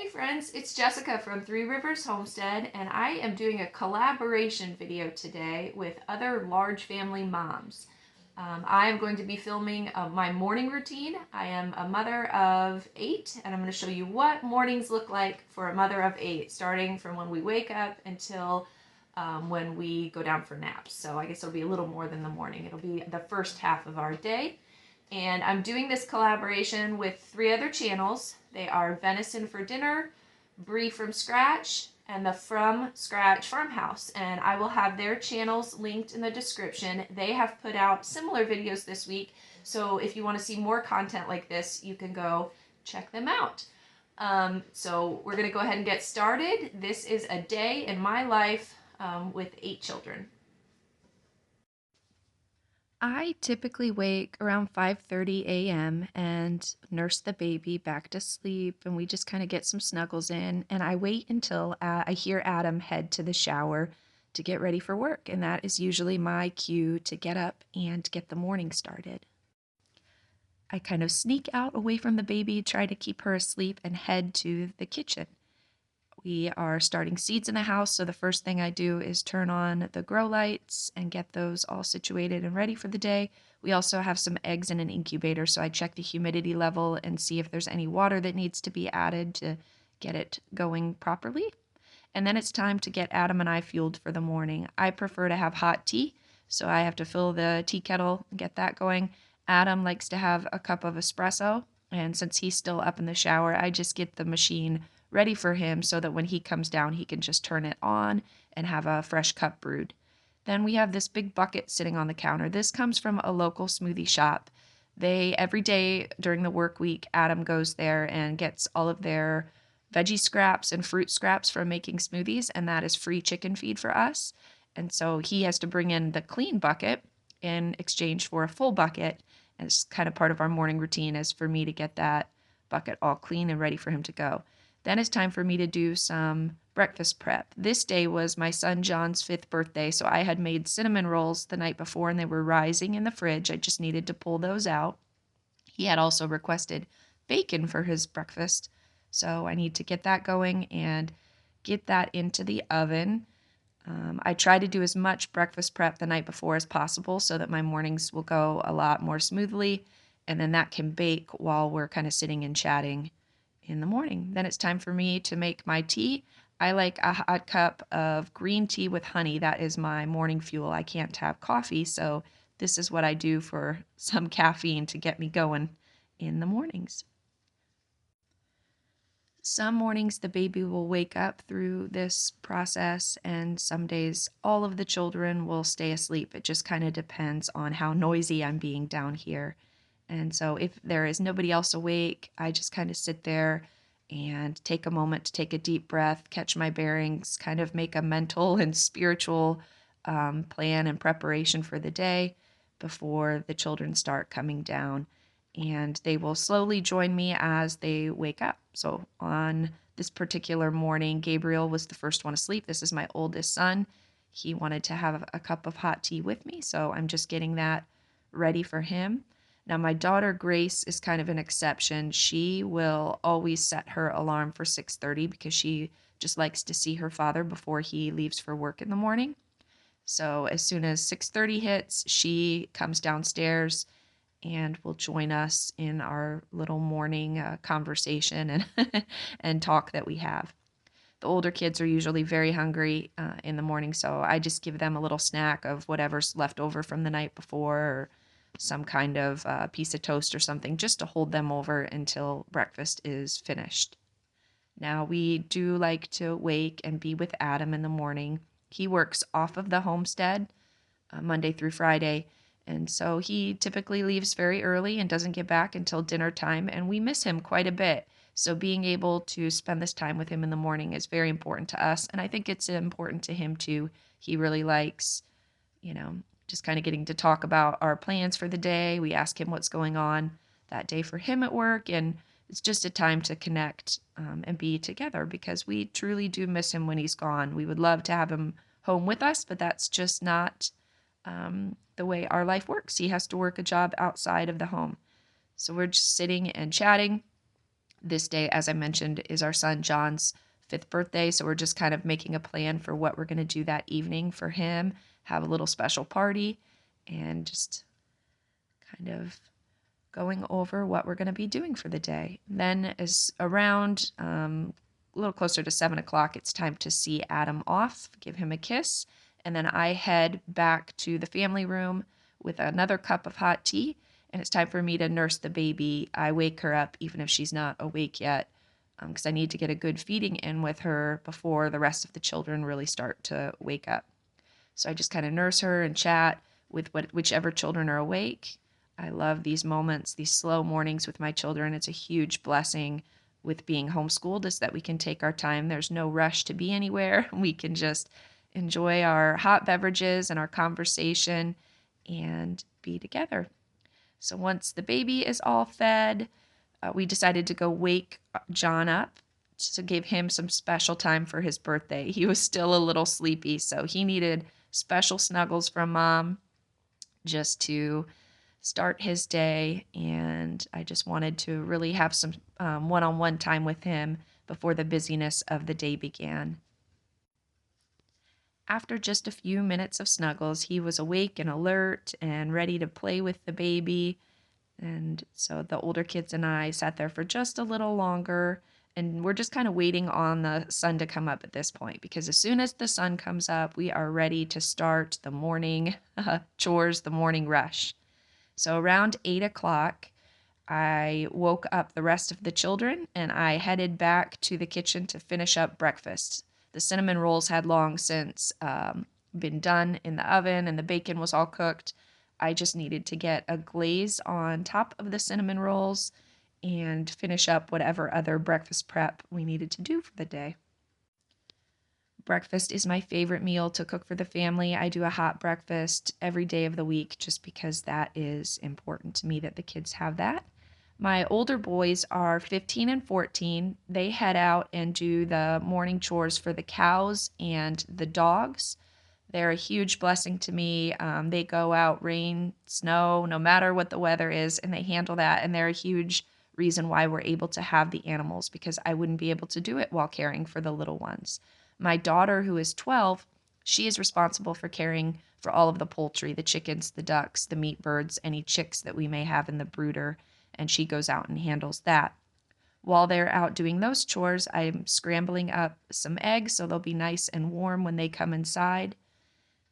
friends, it's Jessica from Three Rivers Homestead, and I am doing a collaboration video today with other large family moms. I am going to be filming my morning routine. I am a mother of 8, and I'm going to show you what mornings look like for a mother of 8, starting from when we wake up until when we go down for naps. So I guess it'll be a little more than the morning. It'll be the first half of our day. And I'm doing this collaboration with 3 other channels. They are Venison for Dinner, Brie from Scratch, and the From Scratch Farmhouse. And I will have their channels linked in the description. They have put out similar videos this week, so if you want to see more content like this, you can go check them out. So we're going to go ahead and get started. This is a day in my life with 8 children. I typically wake around 5:30 a.m. and nurse the baby back to sleep, and we just kind of get some snuggles in. And I wait until I hear Adam head to the shower to get ready for work, and that is usually my cue to get up and get the morning started. I kind of sneak out away from the baby, try to keep her asleep, and head to the kitchen. We are starting seeds in the house, so the first thing I do is turn on the grow lights and get those all situated and ready for the day. We also have some eggs in an incubator, so I check the humidity level and see if there's any water that needs to be added to get it going properly. And then it's time to get Adam and I fueled for the morning. I prefer to have hot tea, so I have to fill the tea kettle and get that going. Adam likes to have a cup of espresso, and since he's still up in the shower, I just get the machine ready for him so that when he comes down, he can just turn it on and have a fresh cup brewed. Then we have this big bucket sitting on the counter. This comes from a local smoothie shop. Every day during the work week, Adam goes there and gets all of their veggie scraps and fruit scraps from making smoothies, and that is free chicken feed for us. And so he has to bring in the clean bucket in exchange for a full bucket. And it's kind of part of our morning routine is for me to get that bucket all clean and ready for him to go. Then it's time for me to do some breakfast prep. This day was my son John's 5th birthday, so I had made cinnamon rolls the night before and they were rising in the fridge. I just needed to pull those out. He had also requested bacon for his breakfast, so I need to get that going and get that into the oven. I try to do as much breakfast prep the night before as possible so that my mornings will go a lot more smoothly, and then that can bake while we're kind of sitting and chatting in the morning. Then it's time for me to make my tea. I like a hot cup of green tea with honey. That is my morning fuel. I can't have coffee, so this is what I do for some caffeine to get me going in the mornings. Some mornings the baby will wake up through this process, and some days all of the children will stay asleep. It just kind of depends on how noisy I'm being down here. And so if there is nobody else awake, I just kind of sit there and take a moment to take a deep breath, catch my bearings, kind of make a mental and spiritual plan and preparation for the day before the children start coming down. And they will slowly join me as they wake up. So on this particular morning, Gabriel was the first one asleep. This is my oldest son. He wanted to have a cup of hot tea with me, so I'm just getting that ready for him. Now, my daughter Grace is kind of an exception. She will always set her alarm for 6:30 because she just likes to see her father before he leaves for work in the morning. So as soon as 6:30 hits, she comes downstairs and will join us in our little morning conversation and and talk that we have. The older kids are usually very hungry in the morning, so I just give them a little snack of whatever's left over from the night before, or some kind of piece of toast or something, just to hold them over until breakfast is finished. Now, we do like to wake and be with Adam in the morning. He works off of the homestead Monday through Friday, and so he typically leaves very early and doesn't get back until dinner time, and we miss him quite a bit. So being able to spend this time with him in the morning is very important to us, and I think it's important to him too. He really likes, just kind of getting to talk about our plans for the day. We ask him what's going on that day for him at work, and it's just a time to connect and be together because we truly do miss him when he's gone. We would love to have him home with us, but that's just not the way our life works. He has to work a job outside of the home. So we're just sitting and chatting. This day, as I mentioned, is our son John's fifth birthday. So we're just kind of making a plan for what we're going to do that evening for him, have a little special party, and just kind of going over what we're going to be doing for the day. Then, as around a little closer to 7 o'clock, it's time to see Adam off, give him a kiss, and then I head back to the family room with another cup of hot tea, and it's time for me to nurse the baby. I wake her up even if she's not awake yet, because I need to get a good feeding in with her before the rest of the children really start to wake up. So I just kind of nurse her and chat with whichever children are awake. I love these moments, these slow mornings with my children. It's a huge blessing with being homeschooled is that we can take our time. There's no rush to be anywhere. We can just enjoy our hot beverages and our conversation and be together. So once the baby is all fed, we decided to go wake John up to give him some special time for his birthday. He was still a little sleepy, so he needed special snuggles from mom just to start his day. And I just wanted to really have some one-on-one time with him before the busyness of the day began. After just a few minutes of snuggles, he was awake and alert and ready to play with the baby. And so the older kids and I sat there for just a little longer, and we're just kind of waiting on the sun to come up at this point, because as soon as the sun comes up, we are ready to start the morning chores, the morning rush. So around 8 o'clock, I woke up the rest of the children and I headed back to the kitchen to finish up breakfast. The cinnamon rolls had long since been done in the oven and the bacon was all cooked. I just needed to get a glaze on top of the cinnamon rolls and finish up whatever other breakfast prep we needed to do for the day. Breakfast is my favorite meal to cook for the family. I do a hot breakfast every day of the week just because that is important to me that the kids have that. My older boys are 15 and 14. They head out and do the morning chores for the cows and the dogs. They're a huge blessing to me. They go out, rain, snow, no matter what the weather is, and they handle that. And they're a huge reason why we're able to have the animals, because I wouldn't be able to do it while caring for the little ones. My daughter, who is 12, she is responsible for caring for all of the poultry, the chickens, the ducks, the meat birds, any chicks that we may have in the brooder, and she goes out and handles that. While they're out doing those chores, I'm scrambling up some eggs so they'll be nice and warm when they come inside.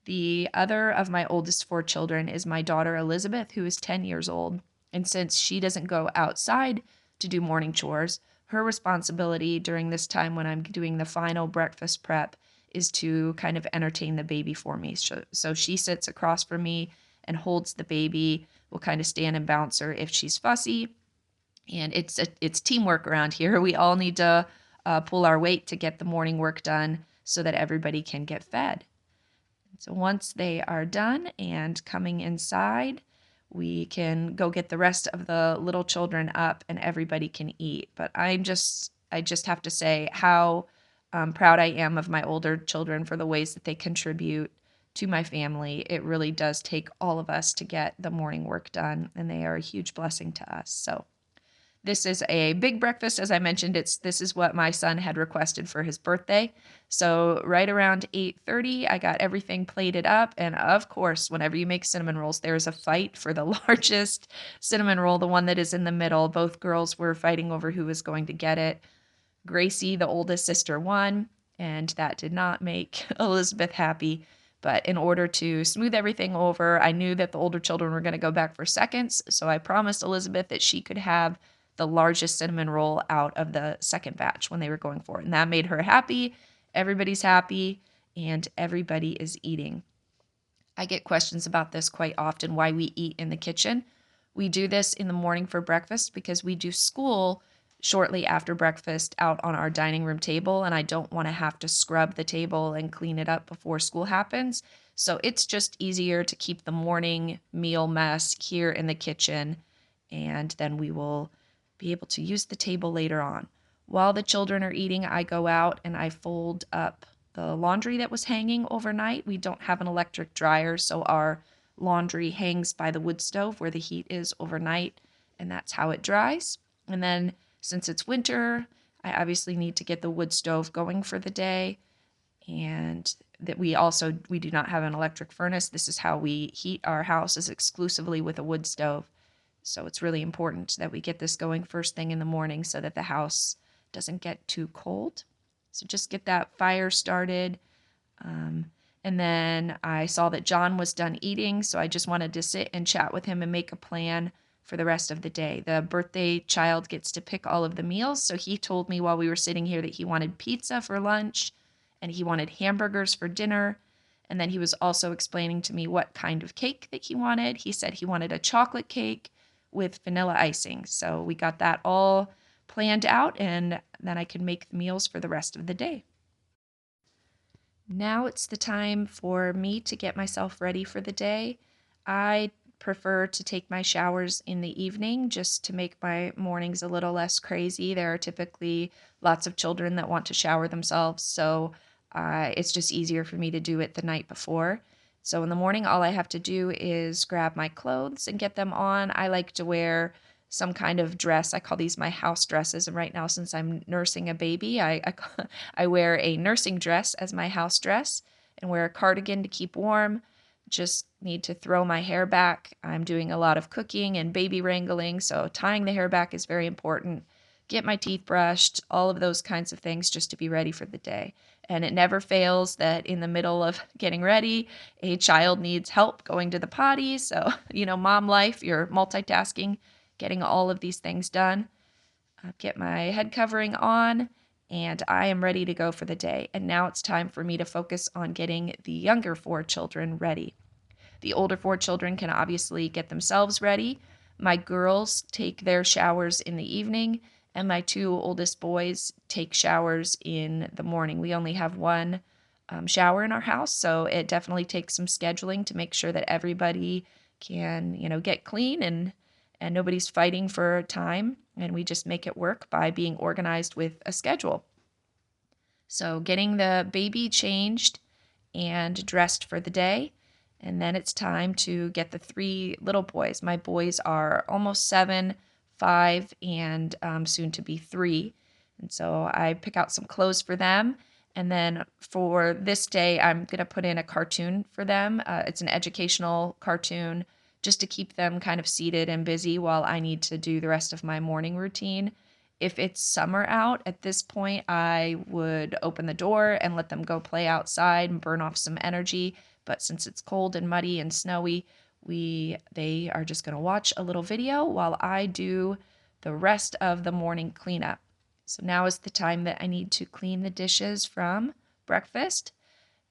The other of my oldest four children is my daughter Elizabeth, who is 10 years old. And since she doesn't go outside to do morning chores, her responsibility during this time when I'm doing the final breakfast prep is to kind of entertain the baby for me. So she sits across from me and holds the baby. We'll kind of stand and bounce her if she's fussy. And it's teamwork around here. We all need to pull our weight to get the morning work done so that everybody can get fed. So once they are done and coming inside, we can go get the rest of the little children up and everybody can eat. But I just have to say how proud I am of my older children for the ways that they contribute to my family. It really does take all of us to get the morning work done, and they are a huge blessing to us. So this is a big breakfast. As I mentioned, this is what my son had requested for his birthday. So right around 8:30, I got everything plated up. And of course, whenever you make cinnamon rolls, there's a fight for the largest cinnamon roll, the one that is in the middle. Both girls were fighting over who was going to get it. Gracie, the oldest sister, won, and that did not make Elizabeth happy. But in order to smooth everything over, I knew that the older children were going to go back for seconds. So I promised Elizabeth that she could have the largest cinnamon roll out of the second batch when they were going for it. And that made her happy. Everybody's happy, and everybody is eating. I get questions about this quite often, why we eat in the kitchen. We do this in the morning for breakfast because we do school shortly after breakfast out on our dining room table, and I don't want to have to scrub the table and clean it up before school happens. So it's just easier to keep the morning meal mess here in the kitchen, and then we will be able to use the table later on. While the children are eating, I go out and I fold up the laundry that was hanging overnight. We don't have an electric dryer, so our laundry hangs by the wood stove where the heat is overnight, and that's how it dries. And then Since it's winter, I obviously need to get the wood stove going for the day, and that we do not have an electric furnace. This is how we heat our house, is exclusively with a wood stove. So it's really important that we get this going first thing in the morning so that the house doesn't get too cold. So just get that fire started. Um, and then I saw that John was done eating, so I just wanted to sit and chat with him and make a plan for the rest of the day. The birthday child gets to pick all of the meals, so he told me while we were sitting here that he wanted pizza for lunch and he wanted hamburgers for dinner. And then he was also explaining to me what kind of cake that he wanted. He said he wanted a chocolate cake with vanilla icing. So we got that all planned out, and then I could make the meals for the rest of the day. Now it's the time for me to get myself ready for the day. I prefer to take my showers in the evening just to make my mornings a little less crazy. There are typically lots of children that want to shower themselves, so it's just easier for me to do it the night before. So in the morning, all I have to do is grab my clothes and get them on. I like to wear some kind of dress. I call these my house dresses. And right now, since I'm nursing a baby, I wear a nursing dress as my house dress and wear a cardigan to keep warm. Just need to throw my hair back. I'm doing a lot of cooking and baby wrangling, so tying the hair back is very important. Get my teeth brushed, all of those kinds of things just to be ready for the day. And it never fails that in the middle of getting ready, a child needs help going to the potty. So, mom life, you're multitasking, getting all of these things done. Get my head covering on, and I am ready to go for the day. And now it's time for me to focus on getting the younger 4 children ready. The older 4 children can obviously get themselves ready. My girls take their showers in the evening, and my 2 oldest boys take showers in the morning. We only have one shower in our house, so it definitely takes some scheduling to make sure that everybody can, get clean and nobody's fighting for time, and we just make it work by being organized with a schedule. So getting the baby changed and dressed for the day, and then it's time to get the 3 little boys. My boys are almost 7, 5, and soon to be 3. And so I pick out some clothes for them. And then for this day, I'm going to put in a cartoon for them. It's an educational cartoon just to keep them kind of seated and busy while I need to do the rest of my morning routine. If it's summer out, at this point, I would open the door and let them go play outside and burn off some energy. But since it's cold and muddy and snowy, they are just going to watch a little video while I do the rest of the morning cleanup. So now is the time that I need to clean the dishes from breakfast.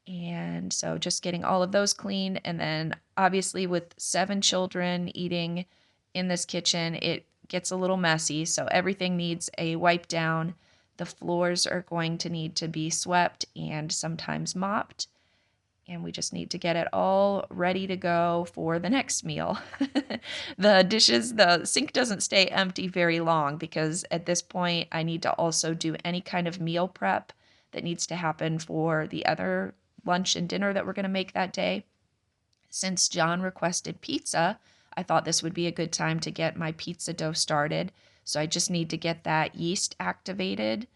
And so just getting all of those clean. And then obviously with 7 children eating in this kitchen, it gets a little messy. So everything needs a wipe down. The floors are going to need to be swept and sometimes mopped. And we just need to get it all ready to go for the next meal. The sink doesn't stay empty very long because at this point I need to also do any kind of meal prep that needs to happen for the other lunch and dinner that we're going to make that day. Since John requested pizza, I thought this would be a good time to get my pizza dough started. So I just need to get that yeast activated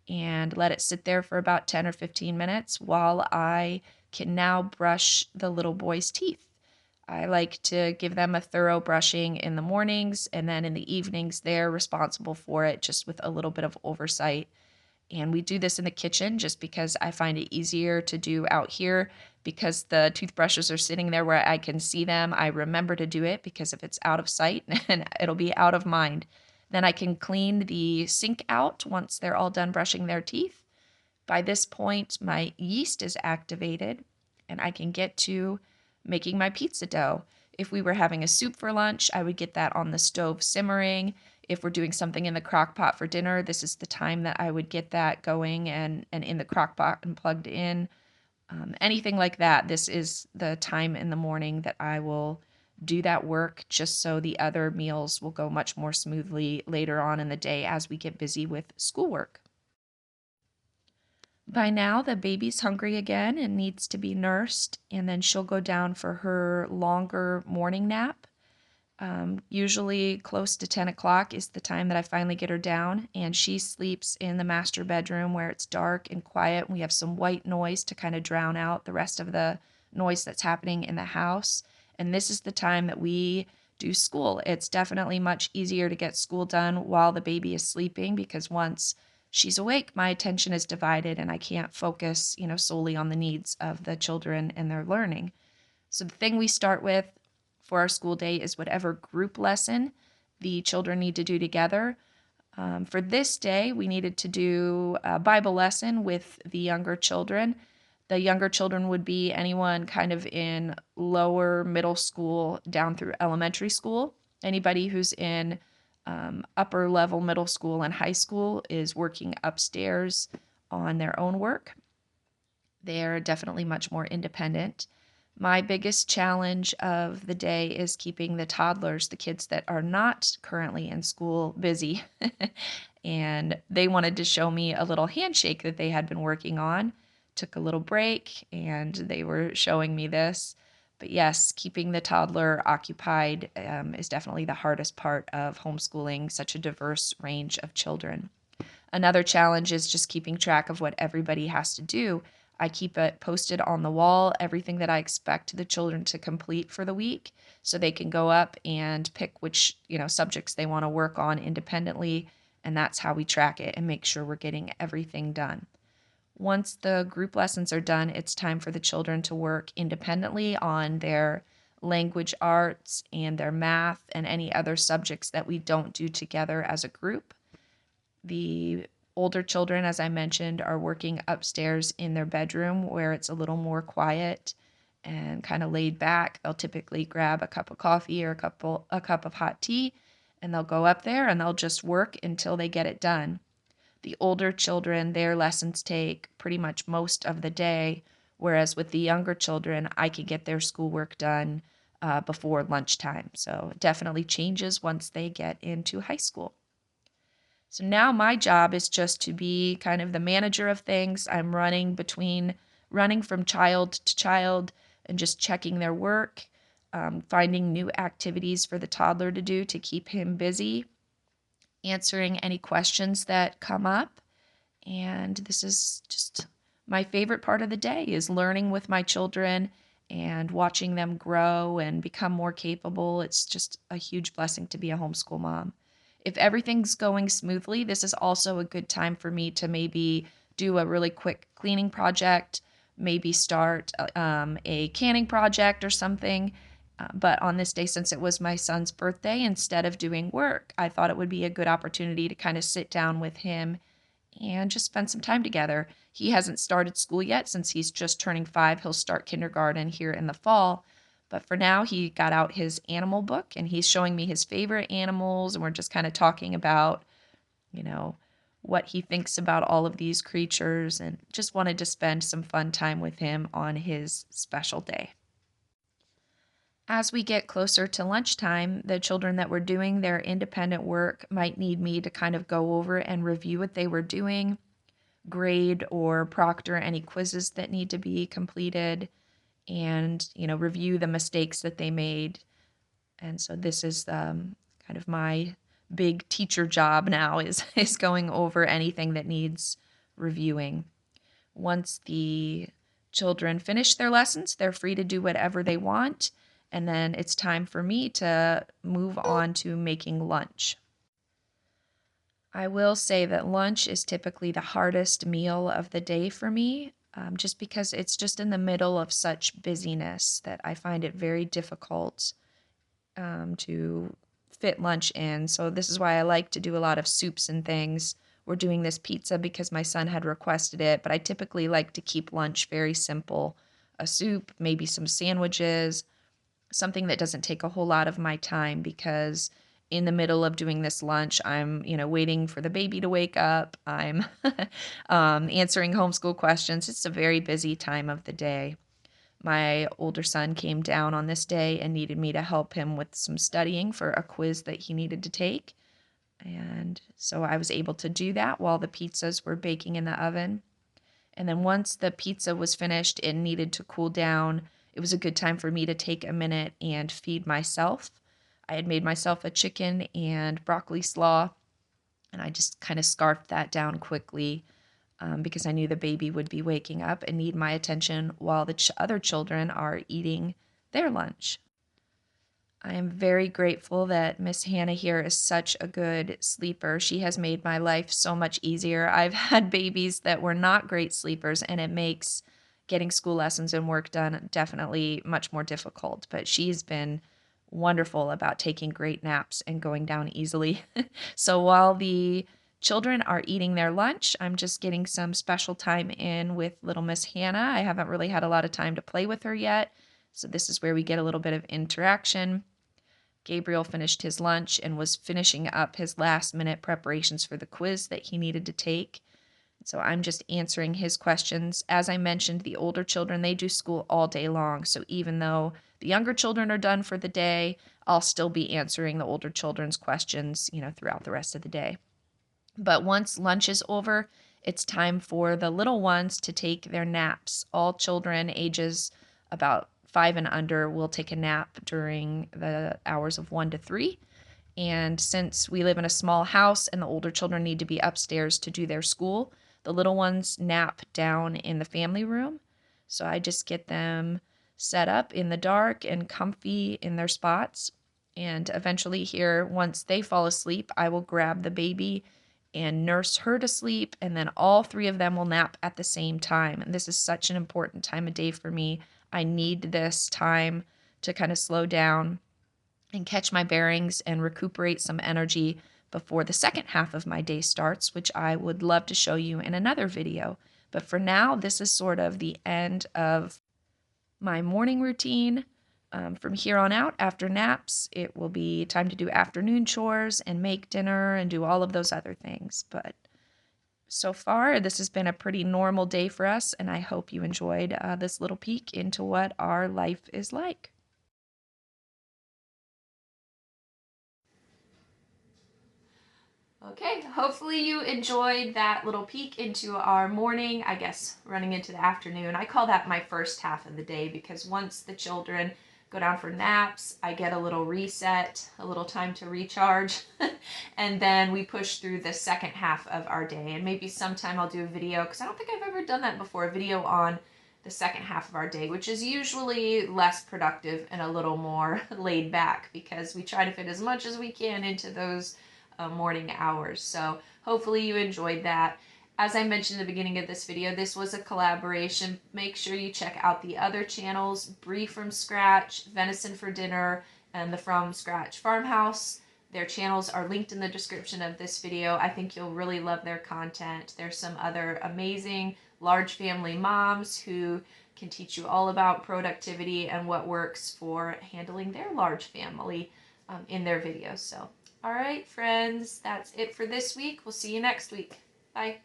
and let it sit there for about 10 or 15 minutes while I can now brush the little boy's teeth. I like to give them a thorough brushing in the mornings, and then in the evenings, they're responsible for it just with a little bit of oversight. And we do this in the kitchen just because I find it easier to do out here because the toothbrushes are sitting there where I can see them. I remember to do it because if it's out of sight, and it'll be out of mind. Then I can clean the sink out once they're all done brushing their teeth. By this point, my yeast is activated and I can get to making my pizza dough. If we were having a soup for lunch, I would get that on the stove simmering. If we're doing something in the crock pot for dinner, this is the time that I would get that going and in the crock pot and plugged in. Anything like that, this is the time in the morning that I will do that work just so the other meals will go much more smoothly later on in the day as we get busy with schoolwork. By now, the baby's hungry again and needs to be nursed, and then she'll go down for her longer morning nap. Usually close to 10 o'clock is the time that I finally get her down, and she sleeps in the master bedroom where it's dark and quiet. We have some white noise to kind of drown out the rest of the noise that's happening in the house. And this is the time that we do school. It's definitely much easier to get school done while the baby is sleeping because once she's awake, my attention is divided and I can't focus, solely on the needs of the children and their learning. So the thing we start with for our school day is whatever group lesson the children need to do together. For this day, we needed to do a Bible lesson with the younger children. The younger children would be anyone kind of in lower middle school down through elementary school. Anybody who's in upper level middle school and high school is working upstairs on their own work. They're definitely much more independent. My biggest challenge of the day is keeping the toddlers, the kids that are not currently in school, busy. And they wanted to show me a little handshake that they had been working on. Took a little break and they were showing me this. But yes, keeping the toddler occupied is definitely the hardest part of homeschooling such a diverse range of children. Another challenge is just keeping track of what everybody has to do. I keep it posted on the wall, everything that I expect the children to complete for the week, so they can go up and pick which, subjects they want to work on independently, and that's how we track it and make sure we're getting everything done. Once the group lessons are done, it's time for the children to work independently on their language arts and their math and any other subjects that we don't do together as a group. The older children, as I mentioned, are working upstairs in their bedroom where it's a little more quiet and kind of laid back. They'll typically grab a cup of coffee or a cup of hot tea, and they'll go up there and they'll just work until they get it done. The older children, their lessons take pretty much most of the day, whereas with the younger children, I can get their schoolwork done before lunchtime. So it definitely changes once they get into high school. So now my job is just to be kind of the manager of things. I'm running from child to child and just checking their work, finding new activities for the toddler to do to keep him busy, answering any questions that come up. And this is just my favorite part of the day is learning with my children and watching them grow and become more capable. It's just a huge blessing to be a homeschool mom. If everything's going smoothly, this is also a good time for me to maybe do a really quick cleaning project, maybe start a canning project or something. But on this day, since it was my son's birthday, instead of doing work, I thought it would be a good opportunity to kind of sit down with him and just spend some time together. He hasn't started school yet since he's just turning 5. He'll start kindergarten here in the fall. But for now, he got out his animal book and he's showing me his favorite animals. And we're just kind of talking about, what he thinks about all of these creatures and just wanted to spend some fun time with him on his special day. As we get closer to lunchtime, the children that were doing their independent work might need me to kind of go over and review what they were doing, grade or proctor any quizzes that need to be completed, and review the mistakes that they made. And so this is kind of my big teacher job now is going over anything that needs reviewing. Once the children finish their lessons, they're free to do whatever they want, and then it's time for me to move on to making lunch. I will say that lunch is typically the hardest meal of the day for me, just because it's just in the middle of such busyness that I find it very difficult to fit lunch in. So this is why I like to do a lot of soups and things. We're doing this pizza because my son had requested it, but I typically like to keep lunch very simple. A soup, maybe some sandwiches, something that doesn't take a whole lot of my time because in the middle of doing this lunch, I'm, waiting for the baby to wake up. I'm answering homeschool questions. It's a very busy time of the day. My older son came down on this day and needed me to help him with some studying for a quiz that he needed to take. And so I was able to do that while the pizzas were baking in the oven. And then once the pizza was finished and needed to cool down, it was a good time for me to take a minute and feed myself. I had made myself a chicken and broccoli slaw, and I just kind of scarfed that down quickly because I knew the baby would be waking up and need my attention while the other children are eating their lunch. I am very grateful that Miss Hannah here is such a good sleeper. She has made my life so much easier. I've had babies that were not great sleepers, and it makes getting school lessons and work done definitely much more difficult. But she's been wonderful about taking great naps and going down easily. So while the children are eating their lunch, I'm just getting some special time in with little Miss Hannah. I haven't really had a lot of time to play with her yet. So this is where we get a little bit of interaction. Gabriel finished his lunch and was finishing up his last-minute preparations for the quiz that he needed to take. So I'm just answering his questions. As I mentioned, the older children, they do school all day long. So even though the younger children are done for the day, I'll still be answering the older children's questions, throughout the rest of the day. But once lunch is over, it's time for the little ones to take their naps. All children ages about 5 and under will take a nap during the hours of 1 to 3. And since we live in a small house and the older children need to be upstairs to do their school, the little ones nap down in the family room. So I just get them set up in the dark and comfy in their spots. And eventually here, once they fall asleep, I will grab the baby and nurse her to sleep, and then all three of them will nap at the same time. And this is such an important time of day for me. I need this time to kind of slow down and catch my bearings and recuperate some energy before the second half of my day starts, which I would love to show you in another video. But for now, this is sort of the end of my morning routine. From here on out, after naps, it will be time to do afternoon chores and make dinner and do all of those other things. But so far, this has been a pretty normal day for us, and I hope you enjoyed this little peek into what our life is like. Okay, hopefully you enjoyed that little peek into our morning, I guess running into the afternoon. I call that my first half of the day because once the children go down for naps, I get a little reset, a little time to recharge, and then we push through the second half of our day. And maybe sometime I'll do a video, because I don't think I've ever done that before, a video on the second half of our day, which is usually less productive and a little more laid back because we try to fit as much as we can into those morning hours. So hopefully you enjoyed that. As I mentioned in the beginning of this video, this was a collaboration. Make sure you check out the other channels, Brie from Scratch, Venison for Dinner, and the From Scratch Farmhouse. Their channels are linked in the description of this video. I think you'll really love their content. There's some other amazing large family moms who can teach you all about productivity and what works for handling their large family in their videos. So all right, friends, that's it for this week. We'll see you next week. Bye.